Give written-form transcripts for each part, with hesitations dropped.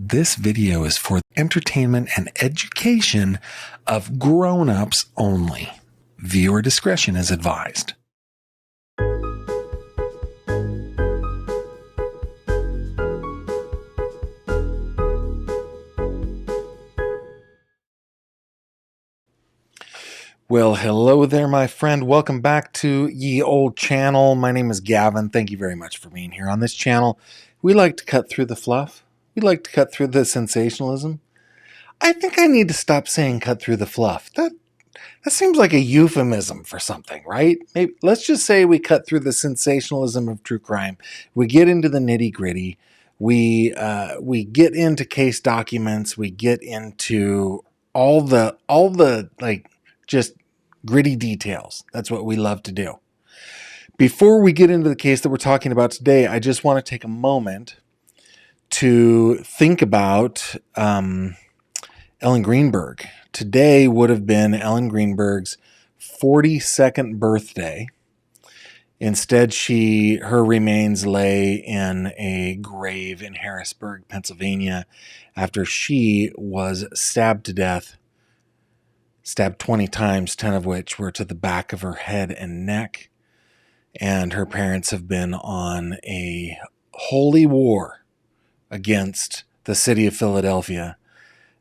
This video is for entertainment and education of grown-ups only. Viewer discretion is advised. Well, hello there, my friend. Welcome back to ye old channel. My name is Gavin. Thank you very much for being here on this channel. We like to cut through the fluff. We like to cut through the sensationalism. I think I need to stop saying cut through the fluff. That seems like a euphemism for something, right? Maybe let's just say we cut through the sensationalism of true crime. We get into the nitty-gritty. We get into case documents. We get into all the like just gritty details. That's what we love to do. Before we get into the case that we're talking about today, I just want to take a moment to think about Ellen Greenberg. Today would have been Ellen Greenberg's 42nd birthday. Instead, her remains lay in a grave in Harrisburg, Pennsylvania, after she was stabbed to death. Stabbed 20 times, 10 of which were to the back of her head and neck. And her parents have been on a holy war against the city of Philadelphia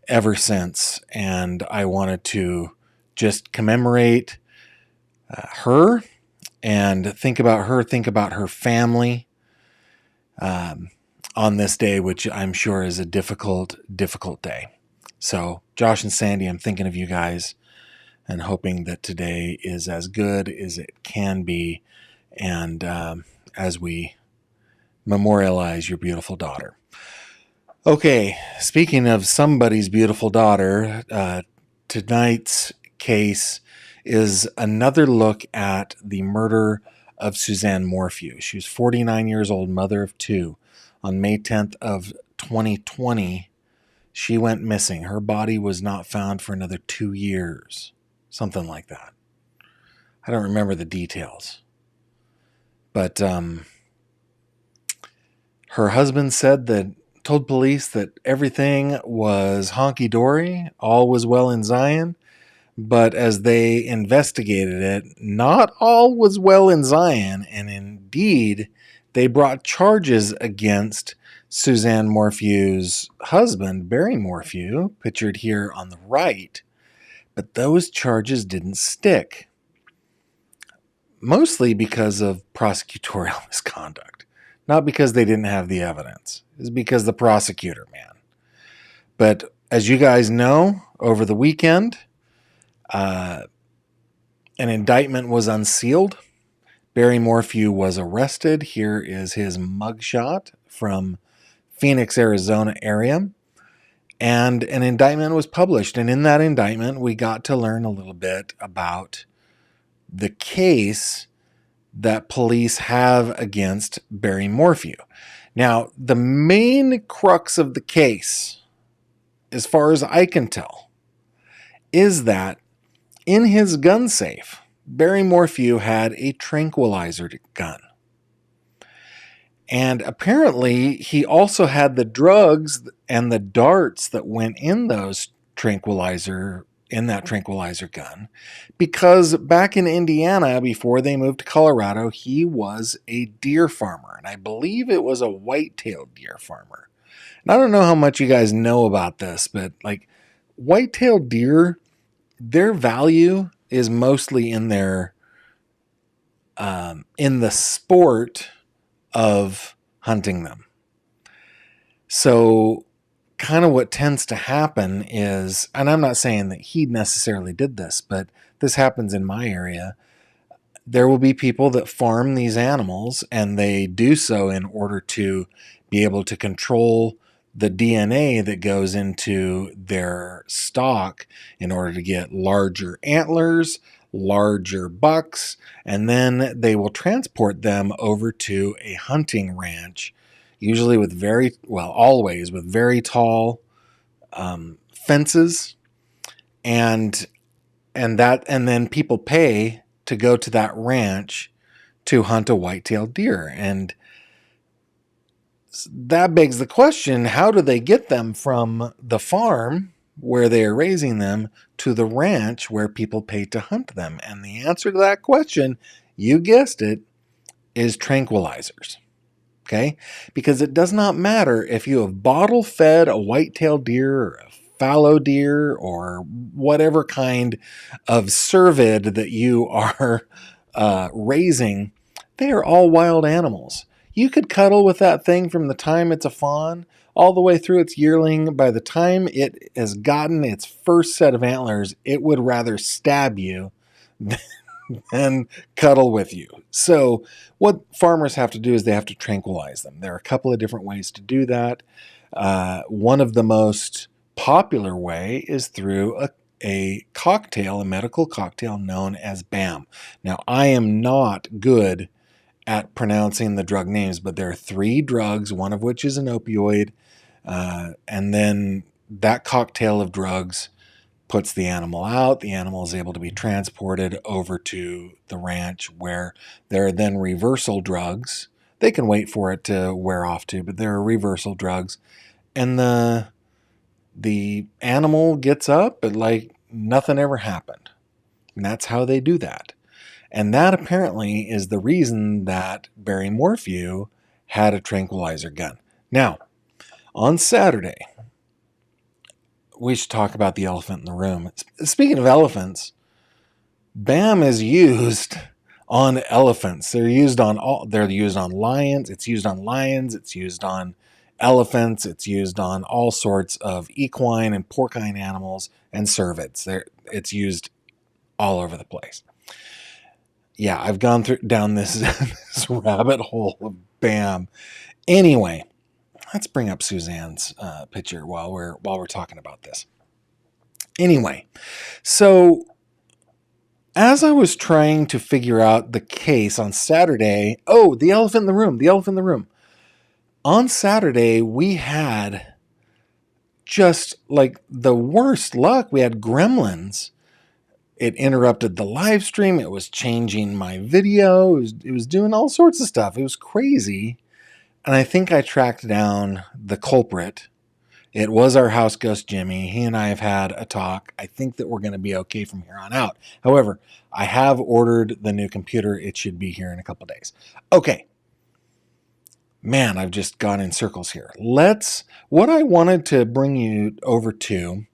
ever since. And I wanted to just commemorate her and think about her family on this day, which I'm sure is a difficult day. So, Josh and Sandy, I'm thinking of you guys and hoping that today is as good as it can be, and as we memorialize your beautiful daughter. Okay, speaking of somebody's beautiful daughter, tonight's case is another look at the murder of Suzanne Morphew. She was 49 years old, mother of two. On May 10th of 2020, she went missing. Her body was not found for another 2 years. Something like that. I don't remember the details. But her husband told police that everything was honky-dory, all was well in Zion. But as they investigated it, not all was well in Zion. And indeed, they brought charges against Suzanne Morphew's husband, Barry Morphew, pictured here on the right, but those charges didn't stick, mostly because of prosecutorial misconduct, not because they didn't have the evidence. It's because the prosecutor, man. But as you guys know, over the weekend, an indictment was unsealed. Barry Morphew was arrested. Here is his mugshot from Phoenix, Arizona area. And an indictment was published. And in that indictment, we got to learn a little bit about the case that police have against Barry Morphew. Now, the main crux of the case, as far as I can tell, is that in his gun safe, Barry Morphew had a tranquilizer gun. And apparently, he also had the drugs and the darts that went in that tranquilizer gun, because back in Indiana, before they moved to Colorado, he was a deer farmer. And I believe it was a white-tailed deer farmer. And I don't know how much you guys know about this, but like white-tailed deer, their value is mostly in their in the sport of hunting them. So kind of what tends to happen is, and I'm not saying that he necessarily did this, but this happens in my area. There will be people that farm these animals, and they do so in order to be able to control the DNA that goes into their stock in order to get larger antlers, larger bucks, and then they will transport them over to a hunting ranch, usually with always with very tall fences, and then people pay to go to that ranch to hunt a white-tailed deer. And That begs the question, how do they get them from the farm where they are raising them to the ranch where people pay to hunt them? And the answer to that question, you guessed it, is tranquilizers. Okay? Because it does not matter if you have bottle fed a white-tailed deer or a fallow deer or whatever kind of cervid that you are raising, they are all wild animals. You could cuddle with that thing from the time it's a fawn all the way through its yearling. By the time it has gotten its first set of antlers, it would rather stab you than cuddle with you. So what farmers have to do is they have to tranquilize them. There are a couple of different ways to do that. One of the most popular way is through a cocktail, a medical cocktail known as BAM. Now, I am not good at pronouncing the drug names, but there are 3 drugs, one of which is an opioid, and then that cocktail of drugs puts the animal out. The animal is able to be transported over to the ranch where there are then reversal drugs. They can wait for it to wear off too, but there are reversal drugs. And the animal gets up and like nothing ever happened. And that's how they do that. And that apparently is the reason that Barry Morphew had a tranquilizer gun. Now, on Saturday, we should talk about the elephant in the room. Speaking of elephants, BAM is used on elephants. They're used on lions. It's used on lions. It's used on elephants. It's used on all sorts of equine and porcine animals and cervids. It's used all over the place. Yeah, I've gone down this, this rabbit hole of BAM. Anyway, let's bring up Suzanne's picture while we're talking about this. Anyway, so as I was trying to figure out the case on Saturday, the elephant in the room. On Saturday, we had just like the worst luck. We had gremlins. It interrupted the live stream. It was changing my video. It was doing all sorts of stuff. It was crazy. And I think I tracked down the culprit. It was our house ghost, Jimmy. He and I have had a talk. I think that we're going to be okay from here on out. However, I have ordered the new computer. It should be here in a couple days. Okay. Man, I've just gone in circles here. What I wanted to bring you over to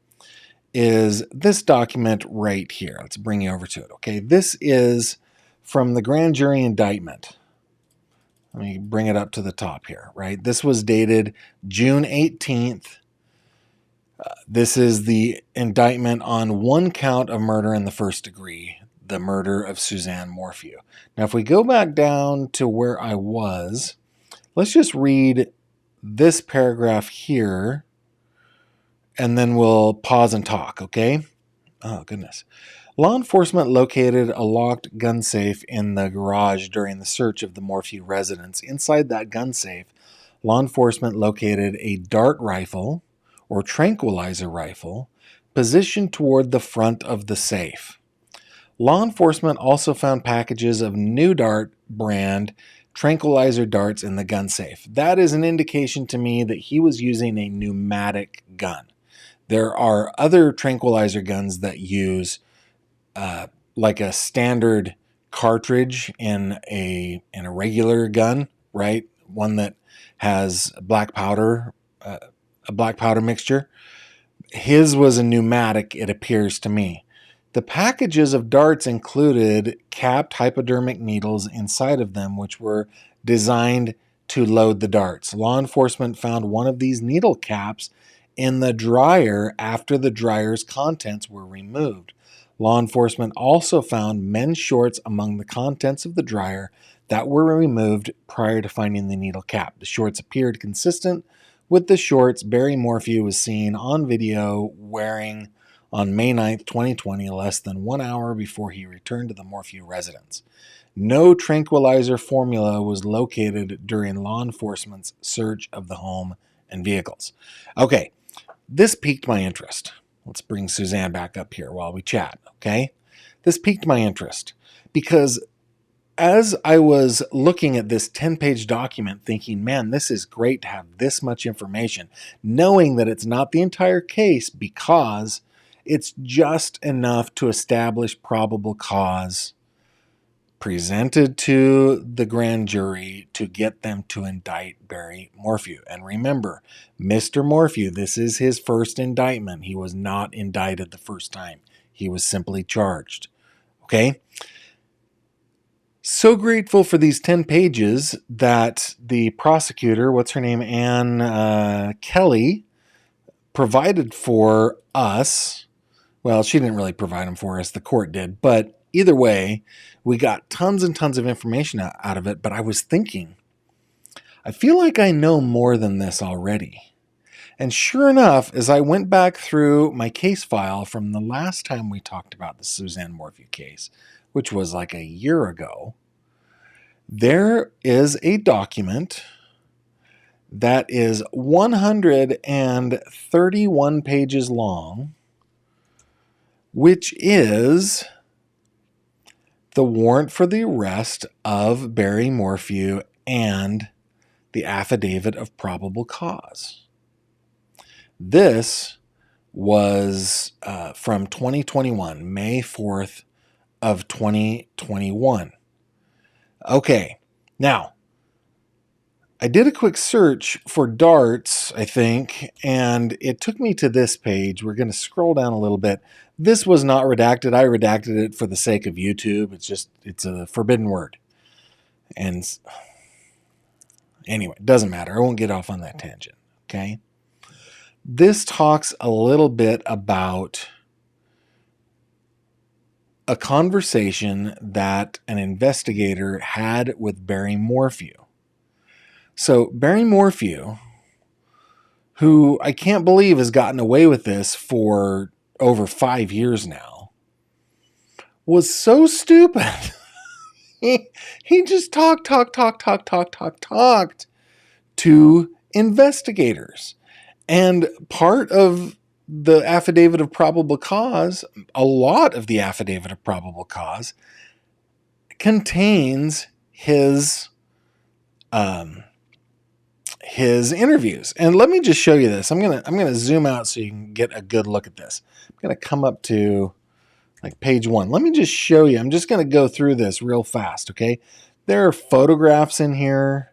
is this document right here. Let's bring you over to it. Okay. This is from the grand jury indictment. Let me bring it up to the top here, right? This was dated June 18th. This is the indictment on 1 count of murder in the first degree, the murder of Suzanne Morphew. Now, if we go back down to where I was, let's just read this paragraph here, and then we'll pause and talk, okay? Oh, goodness. Law enforcement located a locked gun safe in the garage during the search of the Morphew residence. Inside that gun safe, law enforcement located a dart rifle or tranquilizer rifle positioned toward the front of the safe. Law enforcement also found packages of New Dart brand tranquilizer darts in the gun safe. That is an indication to me that he was using a pneumatic gun. There are other tranquilizer guns that use like a standard cartridge in a regular gun, right? One that has black powder, a black powder mixture. His was a pneumatic, it appears to me. The packages of darts included capped hypodermic needles inside of them, which were designed to load the darts. Law enforcement found one of these needle caps in the dryer after the dryer's contents were removed. Law enforcement also found men's shorts among the contents of the dryer that were removed prior to finding the needle cap. The shorts appeared consistent with the shorts Barry Morphew was seen on video wearing on May 9th, 2020, less than 1 hour before he returned to the Morphew residence. No tranquilizer formula was located during law enforcement's search of the home and vehicles. Okay, this piqued my interest. Let's bring Suzanne back up here while we chat, okay? This piqued my interest because as I was looking at this 10-page document thinking, man, this is great to have this much information, knowing that it's not the entire case because it's just enough to establish probable cause presented to the grand jury to get them to indict Barry Morphew. And remember, Mr. Morphew, this is his first indictment. He was not indicted the first time. He was simply charged. Okay? So grateful for these 10 pages that the prosecutor, what's her name, Ann Kelly, provided for us. Well, she didn't really provide them for us. The court did. But either way, we got tons and tons of information out of it. But I was thinking, I feel like I know more than this already. And sure enough, as I went back through my case file from the last time we talked about the Suzanne Morphew case, which was like a year ago, there is a document that is 131 pages long, which is the warrant for the arrest of Barry Morphew and the affidavit of probable cause. This was from 2021, May 4th of 2021. Okay, now, I did a quick search for darts, I think, and it took me to this page. We're going to scroll down a little bit. This was not redacted. I redacted it for the sake of YouTube. It's a forbidden word. And anyway, it doesn't matter. I won't get off on that tangent, okay? This talks a little bit about a conversation that an investigator had with Barry Morphew. So Barry Morphew, who I can't believe has gotten away with this for over 5 years now, was so stupid. he just talked to investigators. And part of the affidavit of probable cause, a lot of the affidavit of probable cause, contains his interviews. And let me just show you this. I'm gonna zoom out so you can get a good look at this. I'm gonna come up to like page 1. Let me just show you. I'm just gonna go through this real fast. Okay, there are photographs in here.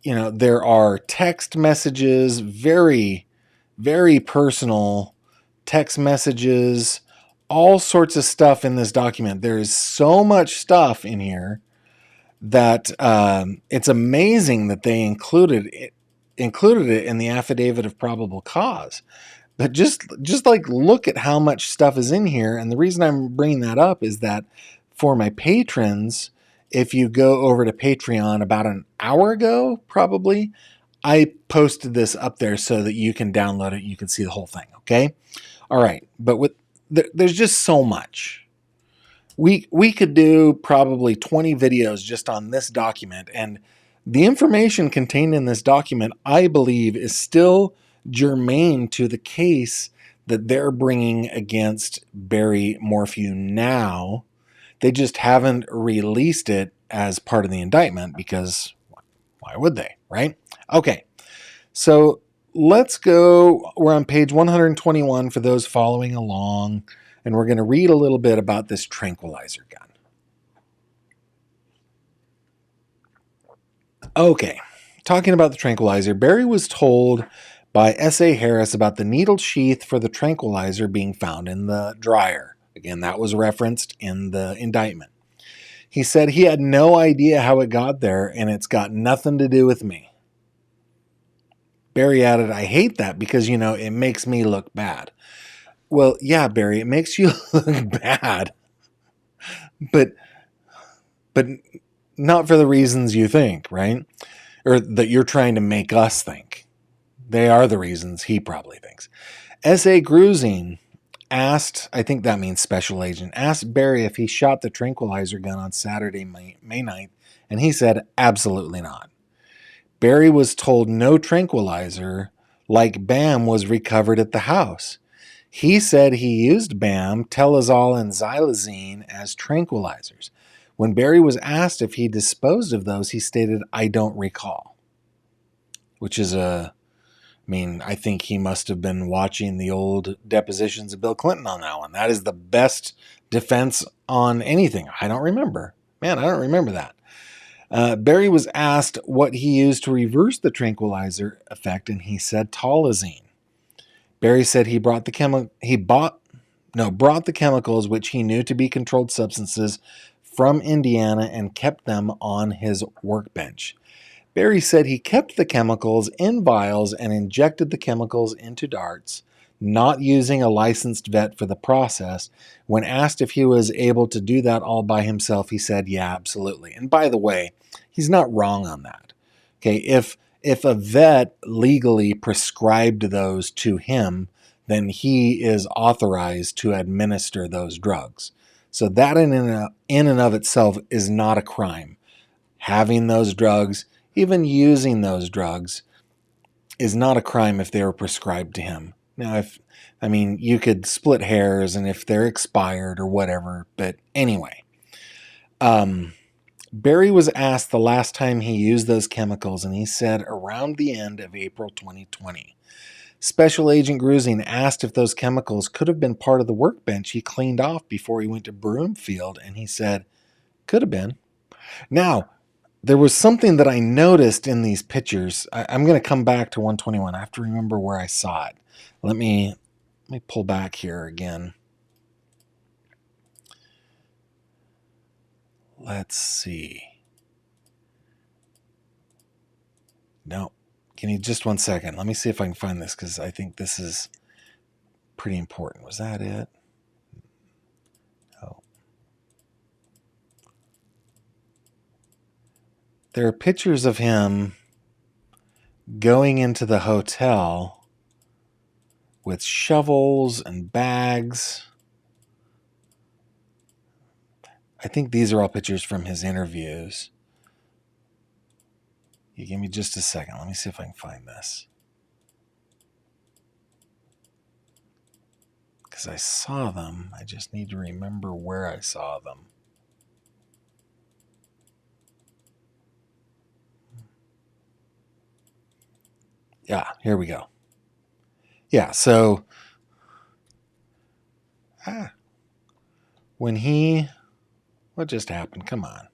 There are text messages, very, very personal text messages, all sorts of stuff in this document. There is so much stuff in here that it's amazing that they included it in the affidavit of probable cause. But just like look at how much stuff is in here. And the reason I'm bringing that up is that for my patrons, if you go over to Patreon about an hour ago, probably, I posted this up there so that you can download it. You can see the whole thing. Okay. All right. But there's just so much. We could do probably 20 videos just on this document, and the information contained in this document, I believe, is still germane to the case that they're bringing against Barry Morphew now. They just haven't released it as part of the indictment because why would they, right? Okay, so let's go. We're on page 121 for those following along, and we're going to read a little bit about this tranquilizer gun. Okay, talking about the tranquilizer, Barry was told by S.A. Harris about the needle sheath for the tranquilizer being found in the dryer. Again, that was referenced in the indictment. He said he had no idea how it got there, and it's got nothing to do with me. Barry added, I hate that because, it makes me look bad. Well, yeah, Barry, it makes you look bad, but not for the reasons you think, right? Or that you're trying to make us think. They are the reasons he probably thinks. S.A. Gruzing asked, I think that means special agent, asked Barry if he shot the tranquilizer gun on Saturday, May 9th, and he said absolutely not. Barry was told no tranquilizer like Bam was recovered at the house. He said he used BAM, Telazol, and xylazine as tranquilizers. When Barry was asked if he disposed of those, he stated, "I don't recall." Which is I think he must have been watching the old depositions of Bill Clinton on that one. That is the best defense on anything. I don't remember. Man, I don't remember that. Barry was asked what he used to reverse the tranquilizer effect, and he said tolazine. Barry said he brought the chemicals, which he knew to be controlled substances, from Indiana and kept them on his workbench. Barry said he kept the chemicals in vials and injected the chemicals into darts, not using a licensed vet for the process. When asked if he was able to do that all by himself, he said, "Yeah, absolutely." And by the way, he's not wrong on that. Okay, if a vet legally prescribed those to him, then he is authorized to administer those drugs. So that in and of itself is not a crime. Having those drugs, even using those drugs, is not a crime if they were prescribed to him. Now, you could split hairs and if they're expired or whatever, but anyway. Barry was asked the last time he used those chemicals, and he said around the end of April 2020. Special Agent Grusing asked if those chemicals could have been part of the workbench he cleaned off before he went to Broomfield, and he said, "Could have been." Now, there was something that I noticed in these pictures. I'm going to come back to 121. I have to remember where I saw it. Let me pull back here again. Let's see. No. Give me just 1 second. Let me see if I can find this, because I think this is pretty important. Was that it? No. There are pictures of him going into the hotel with shovels and bags. I think these are all pictures from his interviews. You give me just a second. Let me see if I can find this. Because I saw them. I just need to remember where I saw them. Yeah, here we go. Yeah, so what just happened? Come on.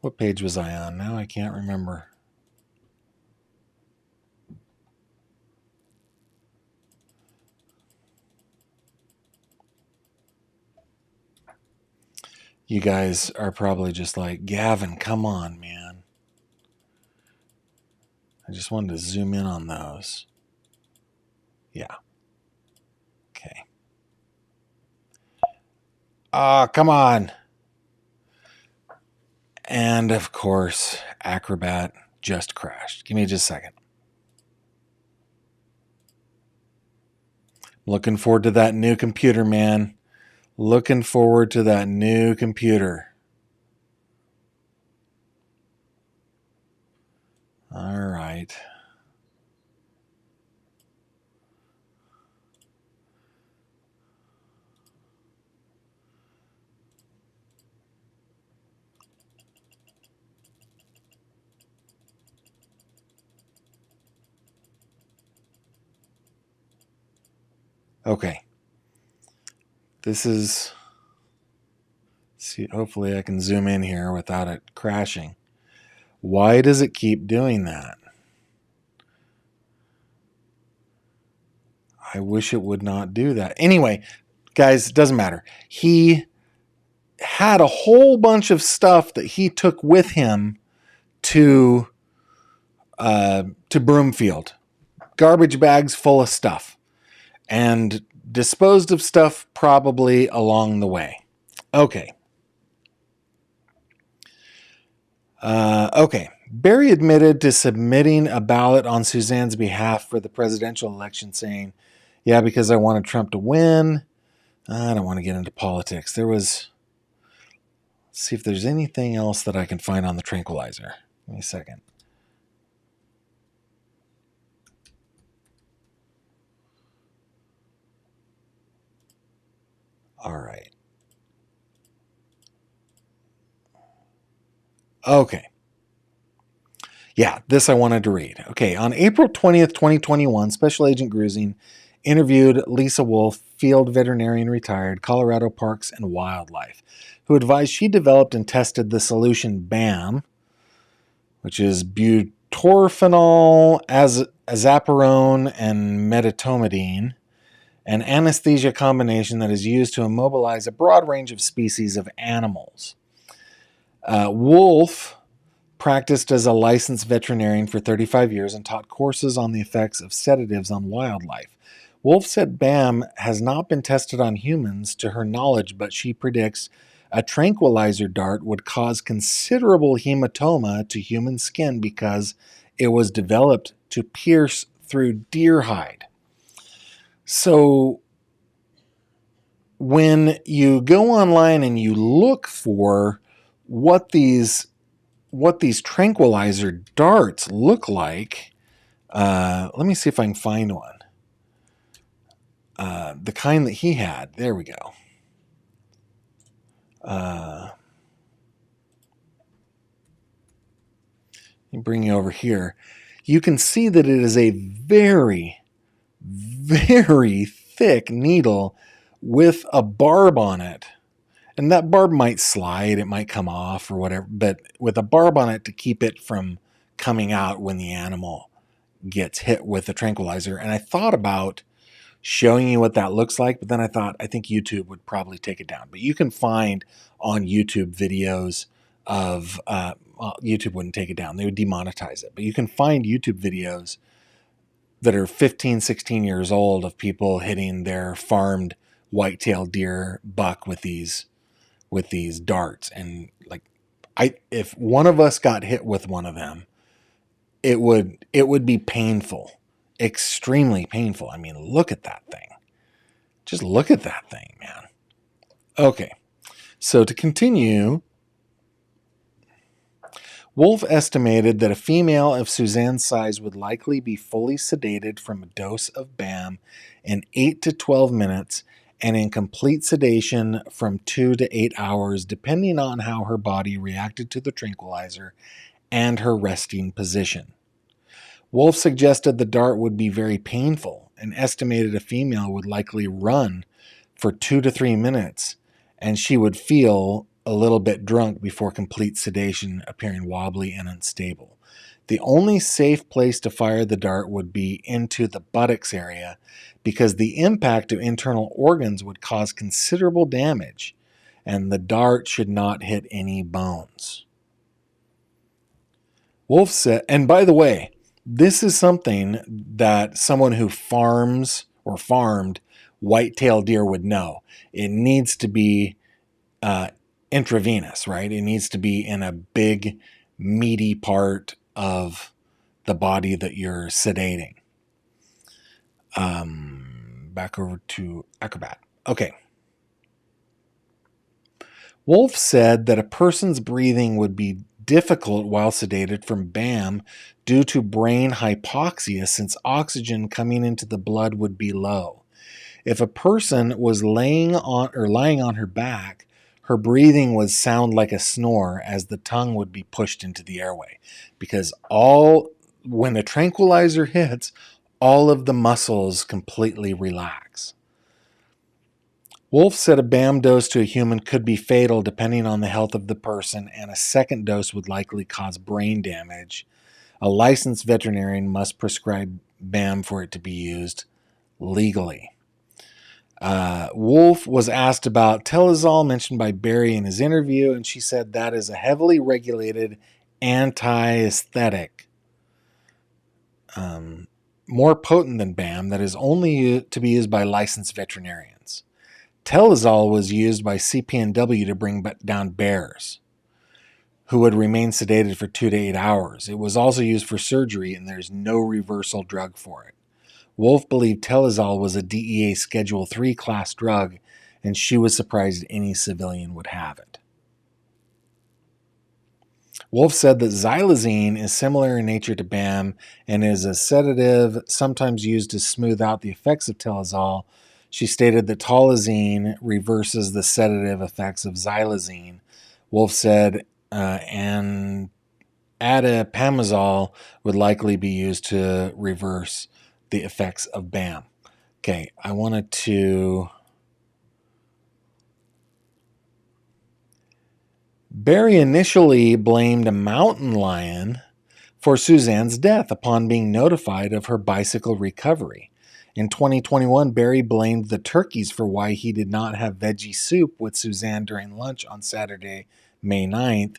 What page was I on? Now I can't remember. You guys are probably just like, "Gavin, come on, man." I just wanted to zoom in on those. Yeah. Okay. Come on. And of course, Acrobat just crashed. Give me just a second. Looking forward to that new computer, man. Looking forward to that new computer. All right. Okay. See, hopefully I can zoom in here without it crashing. Why does it keep doing that? I wish it would not do that. Anyway, guys, it doesn't matter. He had a whole bunch of stuff that he took with him to Broomfield. Garbage bags full of stuff. And disposed of stuff probably along the way. Okay. Okay. Barry admitted to submitting a ballot on Suzanne's behalf for the presidential election, saying, "Yeah, because I wanted Trump to win. I don't want to get into politics." Let's see if there's anything else that I can find on the tranquilizer. Give me a second. All right. Okay. Yeah, this I wanted to read. Okay, on April 20th, 2021, Special Agent Grusing interviewed Lisa Wolf, field veterinarian retired, Colorado Parks and Wildlife, who advised she developed and tested the solution BAM, which is butorphanol, azaparone, and medetomidine, an anesthesia combination that is used to immobilize a broad range of species of animals. Wolf practiced as a licensed veterinarian for 35 years and taught courses on the effects of sedatives on wildlife. Wolf said BAM has not been tested on humans to her knowledge, but she predicts a tranquilizer dart would cause considerable hematoma to human skin because it was developed to pierce through deer hide. So when you go online and you look for what these tranquilizer darts look like, let me see if I can find one. The kind that he had. There we go. Let me bring you over here. You can see that it is a very, very thick needle with a barb on it. And that barb might slide, it might come off or whatever, but with a barb on it to keep it from coming out when the animal gets hit with the tranquilizer. And I thought about showing you what that looks like, but then I thought, I think YouTube would probably take it down. But you can find on YouTube videos of, YouTube wouldn't take it down. They would demonetize it. But you can find YouTube videos that are 15, 16 years old of people hitting their farmed white-tailed deer buck with these darts. And like, if one of us got hit with one of them, it would be painful, extremely painful. I mean, look at that thing. Just look at that thing, man. Okay, so to continue, Wolf estimated that a female of Suzanne's size would likely be fully sedated from a dose of BAM in 8 to 12 minutes and in complete sedation from 2 to 8 hours, depending on how her body reacted to the tranquilizer and her resting position. Wolf suggested the dart would be very painful and estimated a female would likely run for 2 to 3 minutes, and she would feel a little bit drunk before complete sedation, appearing wobbly and unstable. The only safe place to fire the dart would be into the buttocks area because the impact to internal organs would cause considerable damage, and the dart should not hit any bones. Wolf said, and by the way, this is something that someone who farms or farmed white-tailed deer would know. It needs to be intravenous, right? It needs to be in a big, meaty part of the body that you're sedating. Back over to Acrobat. Okay. Wolf said that a person's breathing would be difficult while sedated from BAM due to brain hypoxia, since oxygen coming into the blood would be low. If a person was lying on her back, her breathing would sound like a snore as the tongue would be pushed into the airway, because when the tranquilizer hits, all of the muscles completely relax. Wolf said a BAM dose to a human could be fatal depending on the health of the person, and a second dose would likely cause brain damage. A licensed veterinarian must prescribe BAM for it to be used legally. Wolf was asked about Telazol, mentioned by Barry in his interview, and she said that is a heavily regulated anti-aesthetic, more potent than BAM, that is only to be used by licensed veterinarians. Telazol was used by CPNW to bring down bears who would remain sedated for 2 to 8 hours. It was also used for surgery, and there's no reversal drug for it. Wolf believed Telazol was a DEA Schedule III class drug, and she was surprised any civilian would have it. Wolf said that xylazine is similar in nature to BAM and is a sedative, sometimes used to smooth out the effects of Telazol. She stated that tolazine reverses the sedative effects of xylazine. Wolf said, and atipamezole would likely be used to reverse the effects of BAM. Okay, I wanted to... Barry initially blamed a mountain lion for Suzanne's death upon being notified of her bicycle recovery. In 2021, Barry blamed the turkeys for why he did not have veggie soup with Suzanne during lunch on Saturday, May 9th,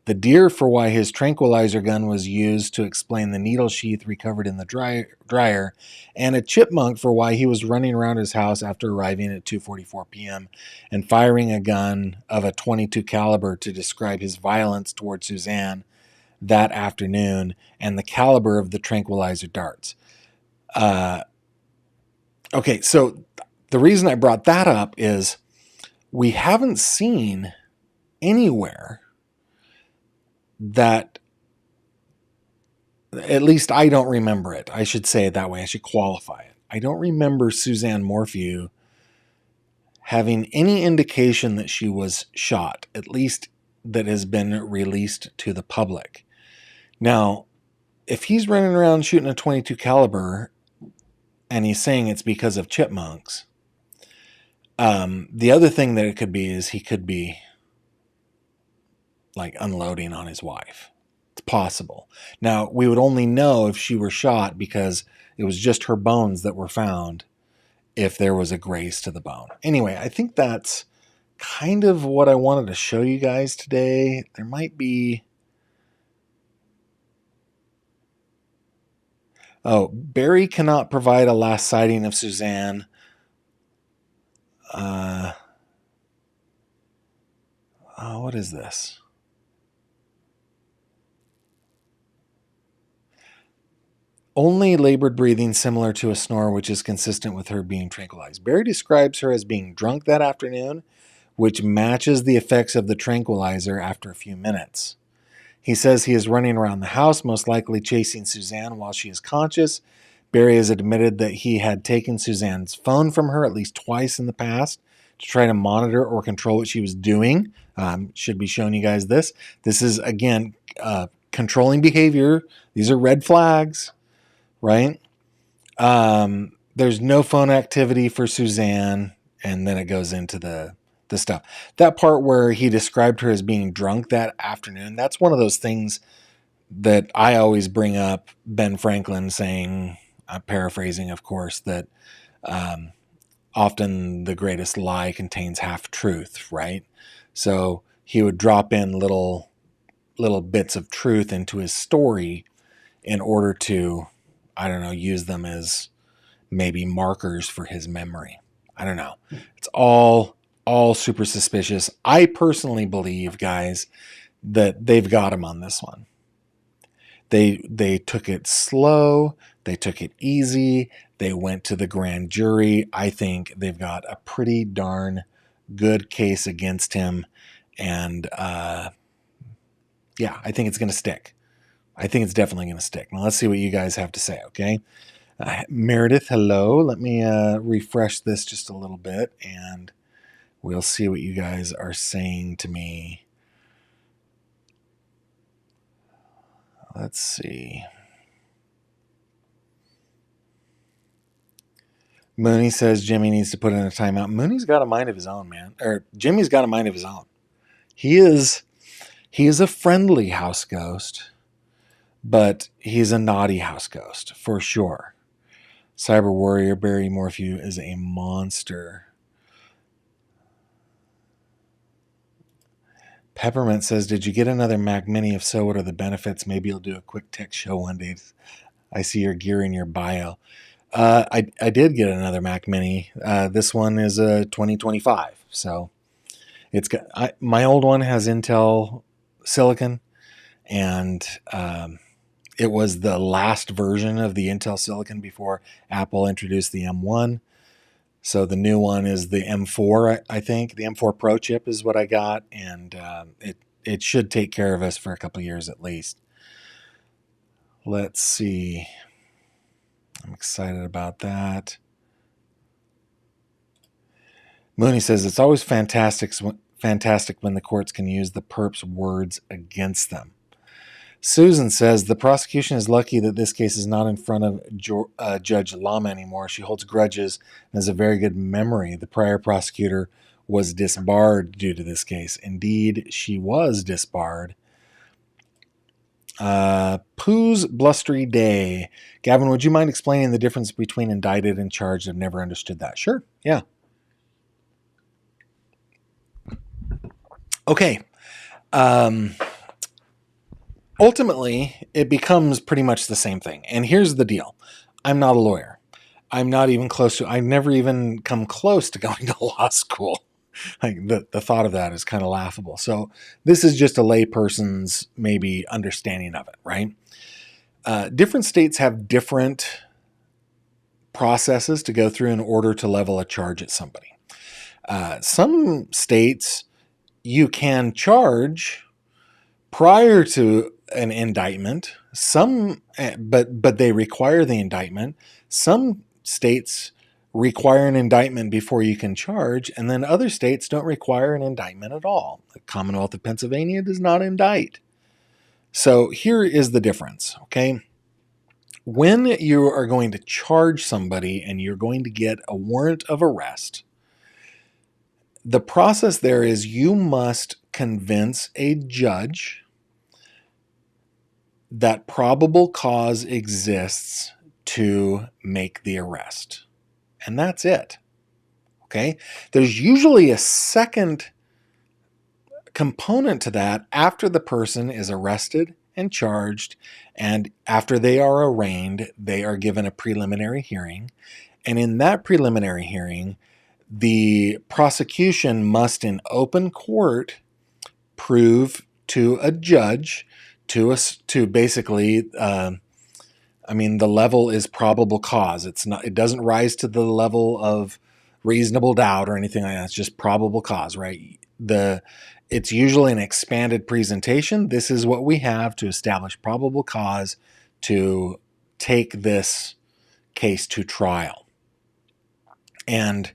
the deer for why his tranquilizer gun was used to explain the needle sheath recovered in the dryer, and a chipmunk for why he was running around his house after arriving at 2:44 p.m. and firing a gun of a .22 caliber to describe his violence toward Suzanne that afternoon and the caliber of the tranquilizer darts. Okay, so the reason I brought that up is we haven't seen anywhere that, at least I don't remember it. I should say it that way. I should qualify it. I don't remember Suzanne Morphew having any indication that she was shot, at least that has been released to the public. Now, if he's running around shooting a .22 caliber and he's saying it's because of chipmunks, the other thing that it could be is he could be like unloading on his wife. It's possible. Now, we would only know if she were shot because it was just her bones that were found if there was a graze to the bone. Anyway, I think that's kind of what I wanted to show you guys today. There might be... Oh, Barry cannot provide a last sighting of Suzanne. What is this? Only labored breathing similar to a snore, which is consistent with her being tranquilized. Barry describes her as being drunk that afternoon, which matches the effects of the tranquilizer after a few minutes. He says he is running around the house, most likely chasing Suzanne while she is conscious. Barry has admitted that he had taken Suzanne's phone from her at least twice in the past to try to monitor or control what she was doing. Should be showing you guys this. This is, again, controlling behavior. These are red flags, right? There's no phone activity for Suzanne, and then it goes into the stuff. That part where he described her as being drunk that afternoon, that's one of those things that I always bring up. Ben Franklin saying, I'm paraphrasing, of course, that often the greatest lie contains half truth, right? So he would drop in little bits of truth into his story in order to, I don't know, use them as maybe markers for his memory. I don't know. It's all super suspicious. I personally believe, guys, that they've got him on this one. They took it slow. They took it easy. They went to the grand jury. I think they've got a pretty darn good case against him. And yeah, I think it's going to stick. I think it's definitely going to stick. Now, let's see what you guys have to say, okay? Meredith, hello. Let me refresh this just a little bit, and we'll see what you guys are saying to me. Let's see. Mooney says Jimmy needs to put in a timeout. Mooney's got a mind of his own, man. Or Jimmy's got a mind of his own. He is a friendly house ghost, but he's a naughty house ghost for sure. Cyber Warrior Barry Morphew is a monster. Peppermint says, did you get another Mac Mini? If so, what are the benefits? Maybe you'll do a quick tech show one day. I see your gear in your bio. I did get another Mac Mini. This one is a 2025. So it's got, my old one has Intel Silicon, and it was the last version of the Intel Silicon before Apple introduced the M1. So the new one is the M4, I think. The M4 Pro chip is what I got, and it should take care of us for a couple of years at least. Let's see. I'm excited about that. Mooney says it's always fantastic when the courts can use the perp's words against them. Susan says the prosecution is lucky that this case is not in front of Judge Lama anymore. She holds grudges and has a very good memory. The prior prosecutor was disbarred due to this case. Indeed, she was disbarred. Pooh's Blustery Day. Gavin, would you mind explaining the difference between indicted and charged? I've never understood that. Sure, yeah. Okay. Ultimately, it becomes pretty much the same thing. And here's the deal. I'm not a lawyer. I'm not even close to, I've never even come close to going to law school. Like the thought of that is kind of laughable. So this is just a layperson's maybe understanding of it, right? Different states have different processes to go through in order to level a charge at somebody. Some states you can charge prior to an indictment. But they require the indictment. Some states require an indictment before you can charge, and then other states don't require an indictment at all. The Commonwealth of Pennsylvania does not indict. So here is the difference, okay? When you are going to charge somebody and you're going to get a warrant of arrest, the process there is you must convince a judge that probable cause exists to make the arrest. And that's it. Okay? There's usually a second component to that after the person is arrested and charged, and after they are arraigned, they are given a preliminary hearing. And in that preliminary hearing, the prosecution must in open court prove to a judge to basically the level is probable cause. It doesn't rise to the level of reasonable doubt or anything like that. It's just probable cause, right? It's usually an expanded presentation. This is what we have to establish probable cause to take this case to trial. And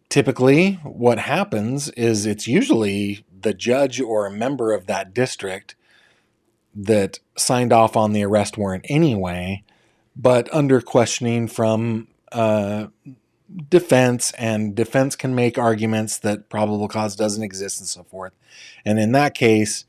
typically what happens is it's usually the judge or a member of that district that signed off on the arrest warrant anyway, but under questioning from defense, and defense can make arguments that probable cause doesn't exist and so forth. And in that case,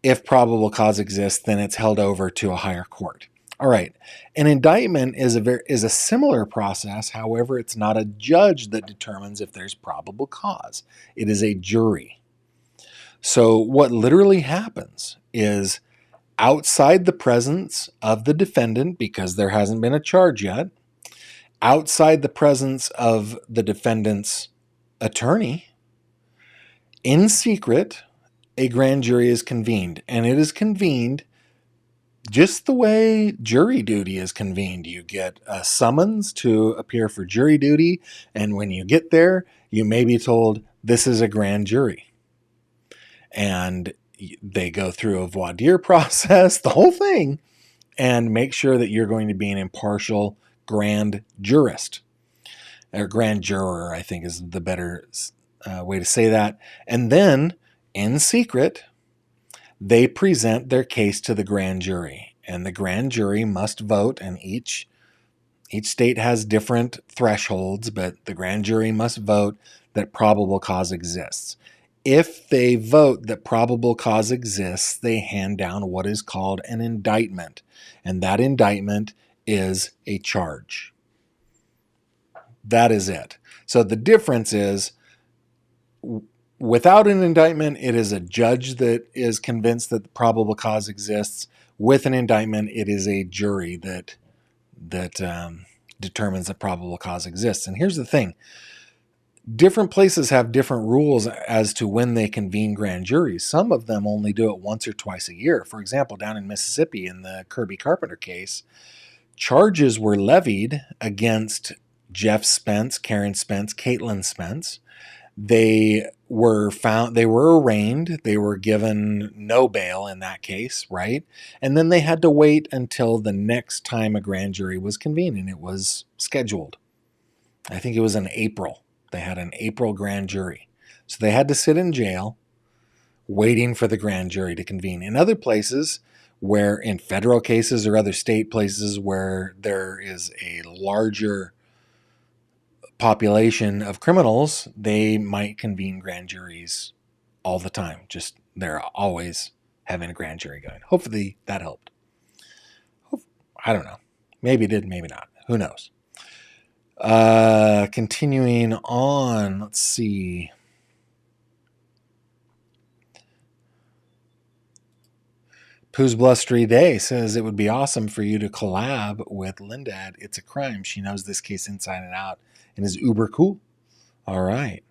if probable cause exists, then it's held over to a higher court. All right. An indictment is a similar process. However, it's not a judge that determines if there's probable cause. It is a jury. So what literally happens is, outside the presence of the defendant, because there hasn't been a charge yet, outside the presence of the defendant's attorney, in secret, a grand jury is convened. And it is convened just the way jury duty is convened. You get a summons to appear for jury duty, and when you get there, you may be told, this is a grand jury. And they go through a voir dire process, the whole thing, and make sure that you're going to be an impartial grand jurist. Or grand juror, I think is the better way to say that. And then, in secret, they present their case to the grand jury. And the grand jury must vote, and each state has different thresholds, but the grand jury must vote that probable cause exists. If they vote that probable cause exists, they hand down what is called an indictment. And that indictment is a charge. That is it. So the difference is, without an indictment, it is a judge that is convinced that the probable cause exists. With an indictment, it is a jury that determines that probable cause exists. And here's the thing. Different places have different rules as to when they convene grand juries. Some of them only do it once or twice a year. For example, down in Mississippi, in the Kirby Carpenter case, charges were levied against Jeff Spence, Karen Spence, Caitlin Spence. They were arraigned. They were given no bail in that case, right? And then they had to wait until the next time a grand jury was convened, and it was scheduled. I think it was in April. They had an April grand jury. So they had to sit in jail waiting for the grand jury to convene. In other places, where in federal cases or other state places where there is a larger population of criminals, they might convene grand juries all the time. Just they're always having a grand jury going. Hopefully that helped. I don't know. Maybe it did, maybe not. Who knows? Continuing on, let's see. Pooh's Blustery Day says it would be awesome for you to collab with Linda at It's a Crime. She knows this case inside and out and is uber cool. All right.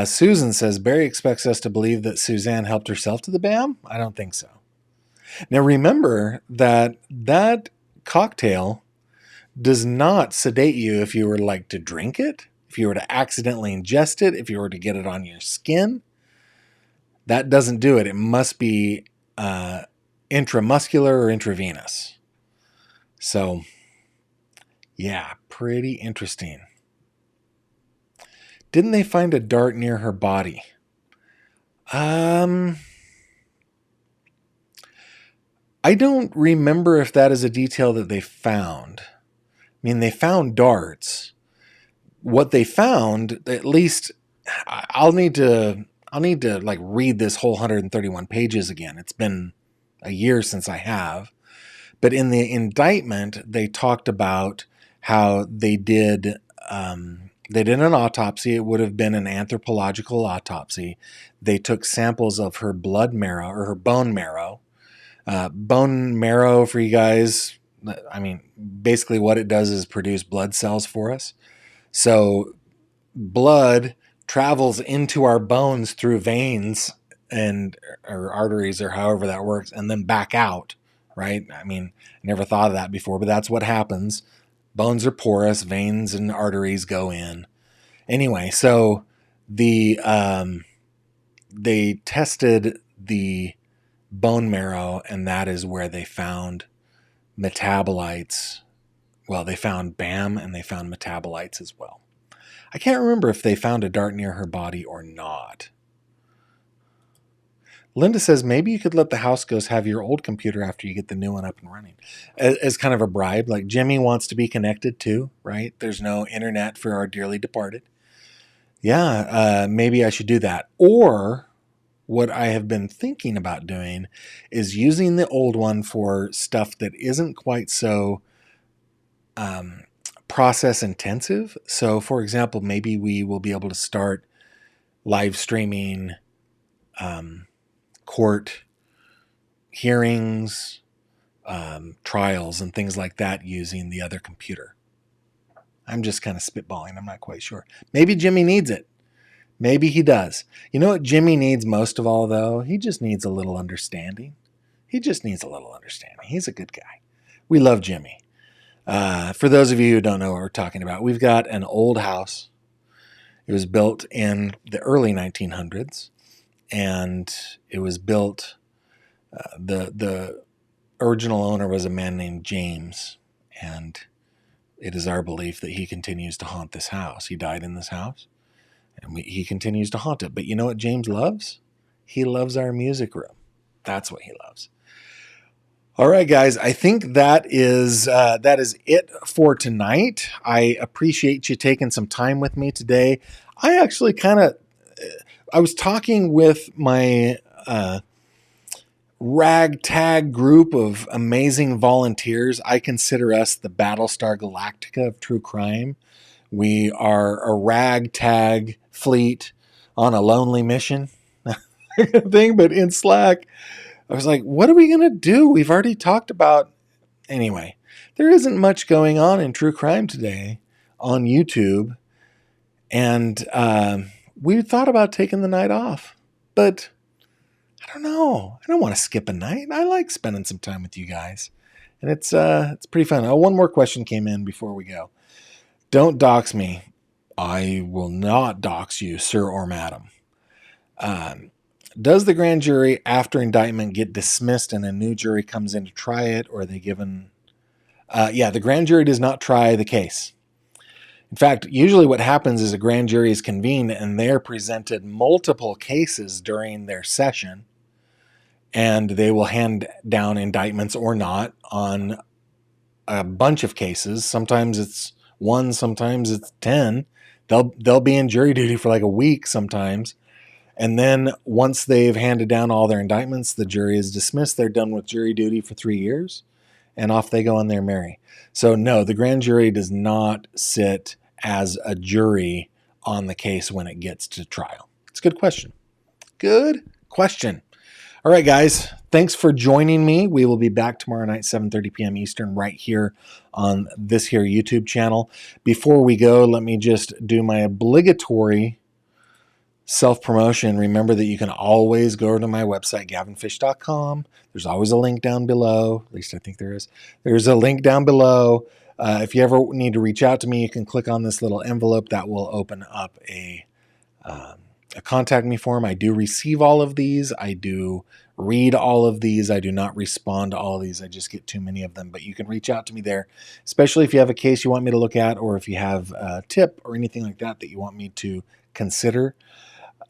Susan says Barry expects us to believe that Suzanne helped herself to the BAM. I don't think so. Now remember that cocktail does not sedate you if you were like to drink it, if you were to accidentally ingest it, if you were to get it on your skin. That doesn't do it. It must be intramuscular or intravenous. So, yeah, pretty interesting. Didn't they find a dart near her body? I don't remember if that is a detail that they found. I mean, they found darts. What they found, at least, I'll need to like read this whole 131 pages again. It's been a year since I have. But in the indictment, they talked about how they did an autopsy. It would have been an anthropological autopsy. They took samples of her blood marrow or her bone marrow. Bone marrow, for you guys, I mean, basically what it does is produce blood cells for us. So blood travels into our bones through veins or arteries or however that works, and then back out, right? I mean, I never thought of that before, but that's what happens. Bones are porous, veins and arteries go in. Anyway, so they tested the bone marrow, and that is where they found metabolites. Well, they found BAM and they found metabolites as well. I can't remember if they found a dart near her body or not. Linda says maybe you could let the house ghost have your old computer after you get the new one up and running as kind of a bribe. Like Jimmy wants to be connected too, right? There's no internet for our dearly departed. Yeah, maybe I should do that. Or what I have been thinking about doing is using the old one for stuff that isn't quite so process intensive. So for example, maybe we will be able to start live streaming court hearings, trials and things like that using the other computer. I'm just kind of spitballing. I'm not quite sure. Maybe Jimmy needs it. Maybe he does. You know what Jimmy needs most of all, though? He just needs a little understanding. He's a good guy. We love Jimmy. For those of you who don't know what we're talking about, we've got an old house. It was built in the early 1900s, and it was built, the original owner was a man named James, and it is our belief that he continues to haunt this house. He died in this house, and he continues to haunt it. But you know what James loves? He loves our music room. That's what he loves. All right, guys, I think that is it for tonight. I appreciate you taking some time with me today. I actually I was talking with my ragtag group of amazing volunteers. I consider us the Battlestar Galactica of true crime. We are a ragtag fleet on a lonely mission thing, but in Slack, I was like, what are we going to do? We've already talked about... Anyway, there isn't much going on in true crime today on YouTube. And we thought about taking the night off. But I don't know. I don't want to skip a night. I like spending some time with you guys. And it's pretty fun. Oh, one more question came in before we go. Don't dox me. I will not dox you, sir or madam. Does the grand jury after indictment get dismissed and a new jury comes in to try it, or are they given... the grand jury does not try the case. In fact, usually what happens is a grand jury is convened and they're presented multiple cases during their session, and they will hand down indictments or not on a bunch of cases. Sometimes it's one, sometimes it's 10. They'll be in jury duty for like a week sometimes. And then once they've handed down all their indictments, the jury is dismissed. They're done with jury duty for 3 years, and off they go on their merry. So no, the grand jury does not sit as a jury on the case when it gets to trial. It's a good question. Good question. All right, guys, thanks for joining me. We will be back tomorrow night, 7:30 p.m. Eastern, right here on this here YouTube channel. Before we go, let me just do my obligatory self-promotion. Remember that you can always go to my website, gavinfish.com. There's always a link down below. At least I think there is. There's a link down below. If you ever need to reach out to me, you can click on this little envelope. That will open up a contact me form. I do receive all of these. I do read all of these. I do not respond to all of these. I just get too many of them. But you can reach out to me there, especially if you have a case you want me to look at, or if you have a tip or anything like that that you want me to consider.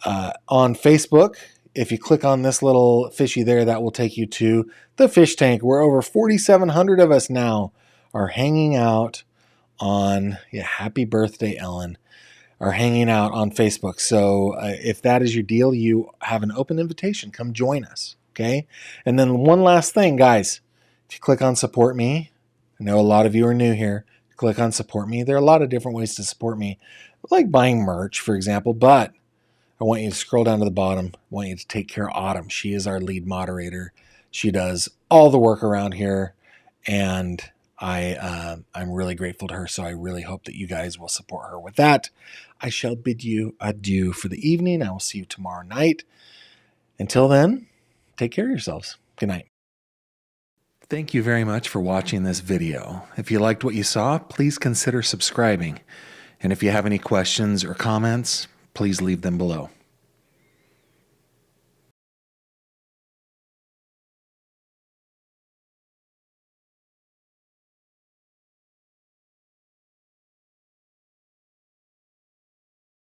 On Facebook, if you click on this little fishy there, that will take you to the fish tank, where over 4,700 of us now are hanging out on, happy birthday, Ellen, are hanging out on Facebook. So if that is your deal, you have an open invitation. Come join us, okay? And then one last thing, guys. If you click on support me, I know a lot of you are new here. Click on support me. There are a lot of different ways to support me, like buying merch, for example, but I want you to scroll down to the bottom. I want you to take care of Autumn. She is our lead moderator. She does all the work around here, and I'm really grateful to her, so I really hope that you guys will support her. With that, I shall bid you adieu for the evening. I will see you tomorrow night. Until then, take care of yourselves. Good night. Thank you very much for watching this video. If you liked what you saw, please consider subscribing. And if you have any questions or comments, please leave them below.